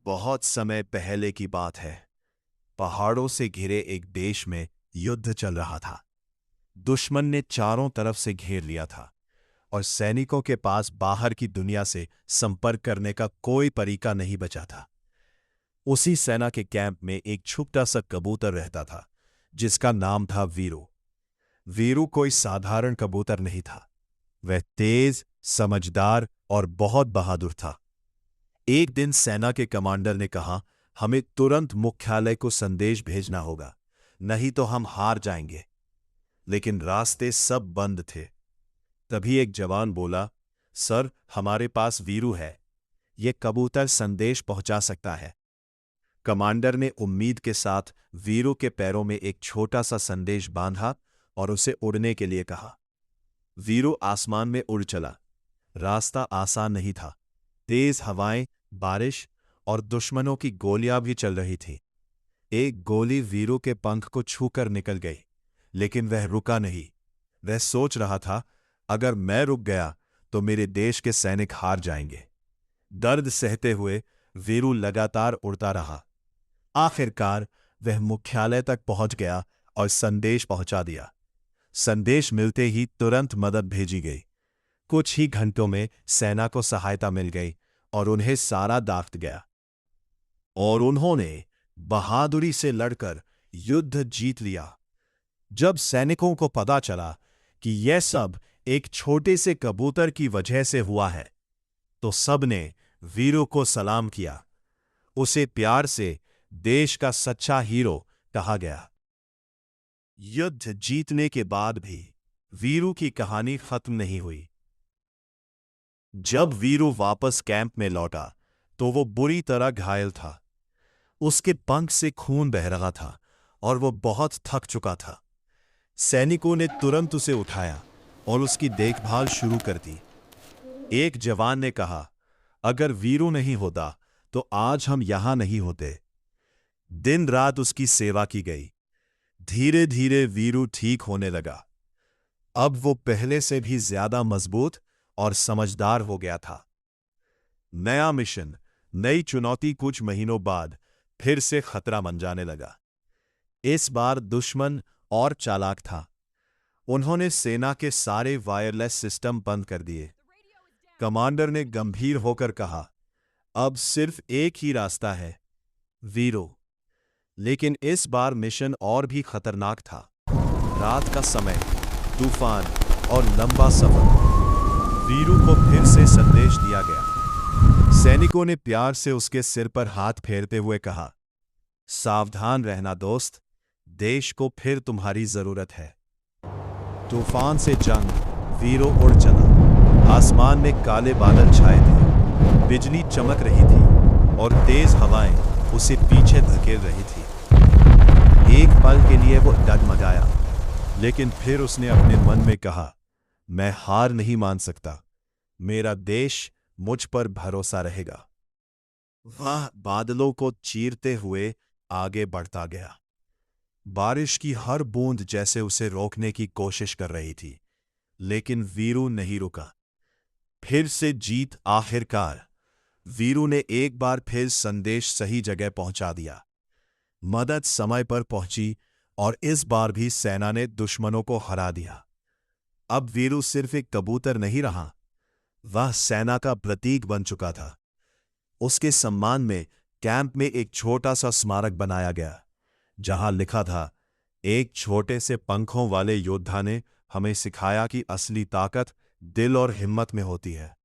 बहुत समय पहले की बात है। पहाड़ों से घिरे एक देश में युद्ध चल रहा था। दुश्मन ने चारों तरफ से घेर लिया था और सैनिकों के पास बाहर की दुनिया से संपर्क करने का कोई तरीका नहीं बचा था। उसी सेना के कैंप में एक छोटा सा कबूतर रहता था जिसका नाम था वीरू। वीरू कोई साधारण कबूतर नहीं था। वह तेज, समझदार और बहुत बहादुर था। एक दिन सेना के कमांडर ने कहा, हमें तुरंत मुख्यालय को संदेश भेजना होगा, नहीं तो हम हार जाएंगे। लेकिन रास्ते सब बंद थे। तभी एक जवान बोला, सर, हमारे पास वीरू है। यह कबूतर संदेश पहुंचा सकता है। कमांडर ने उम्मीद के साथ वीरू के पैरों में एक छोटा सा संदेश बांधा और उसे उड़ने के लिए कहा। वीरू आसमान में उड़ चला। रास्ता आसान नहीं था। तेज हवाएं, बारिश और दुश्मनों की गोलियां भी चल रही थी। एक गोली वीरू के पंख को छूकर निकल गई, लेकिन वह रुका नहीं। वह सोच रहा था, अगर मैं रुक गया तो मेरे देश के सैनिक हार जाएंगे। दर्द सहते हुए वीरू लगातार उड़ता रहा। आखिरकार वह मुख्यालय तक पहुंच गया और संदेश पहुंचा दिया। संदेश मिलते ही तुरंत मदद भेजी गई। कुछ ही घंटों में सेना को सहायता मिल गई और उन्हें सारा दाफ्त गया और उन्होंने बहादुरी से लड़कर युद्ध जीत लिया। जब सैनिकों को पता चला कि यह सब एक छोटे से कबूतर की वजह से हुआ है, तो सबने वीरू को सलाम किया। उसे प्यार से देश का सच्चा हीरो कहा गया। युद्ध जीतने के बाद भी वीरू की कहानी खत्म नहीं हुई। जब वीरू वापस कैंप में लौटा तो वो बुरी तरह घायल था। उसके पंख से खून बह रहा था और वो बहुत थक चुका था। सैनिकों ने तुरंत उसे उठाया और उसकी देखभाल शुरू कर दी। एक जवान ने कहा, अगर वीरू नहीं होता तो आज हम यहां नहीं होते। दिन रात उसकी सेवा की गई। धीरे धीरे वीरू ठीक होने लगा। अब वो पहले से भी ज्यादा मजबूत और समझदार हो गया था। नया मिशन, नई चुनौती। कुछ महीनों बाद फिर से खतरा मंडराने लगा। इस बार दुश्मन और चालाक था। उन्होंने सेना के सारे वायरलेस सिस्टम बंद कर दिए। कमांडर ने गंभीर होकर कहा, अब सिर्फ एक ही रास्ता है, वीरू। लेकिन इस बार मिशन और भी खतरनाक था। रात का समय, तूफान और लंबा सफर। वीरू को फिर से संदेश दिया गया। सैनिकों ने प्यार से उसके सिर पर हाथ फेरते हुए कहा, सावधान रहना दोस्त, देश को फिर तुम्हारी जरूरत है। तूफान से जंग, वीरू उड़ चला। आसमान में काले बादल छाए थे, बिजली चमक रही थी और तेज हवाएं उसे पीछे धकेल रही थी। एक पल के लिए वो डगमगाया, लेकिन फिर उसने अपने मन में कहा, मैं हार नहीं मान सकता। मेरा देश मुझ पर भरोसा रहेगा। वह बादलों को चीरते हुए आगे बढ़ता गया। बारिश की हर बूंद जैसे उसे रोकने की कोशिश कर रही थी, लेकिन वीरू नहीं रुका। फिर से जीत। आखिरकार वीरू ने एक बार फिर संदेश सही जगह पहुंचा दिया। मदद समय पर पहुंची और इस बार भी सेना ने दुश्मनों को हरा दिया। अब वीरू सिर्फ एक कबूतर नहीं रहा, वह सेना का प्रतीक बन चुका था। उसके सम्मान में कैंप में एक छोटा सा स्मारक बनाया गया, जहां लिखा था, एक छोटे से पंखों वाले योद्धा ने हमें सिखाया कि असली ताकत दिल और हिम्मत में होती है।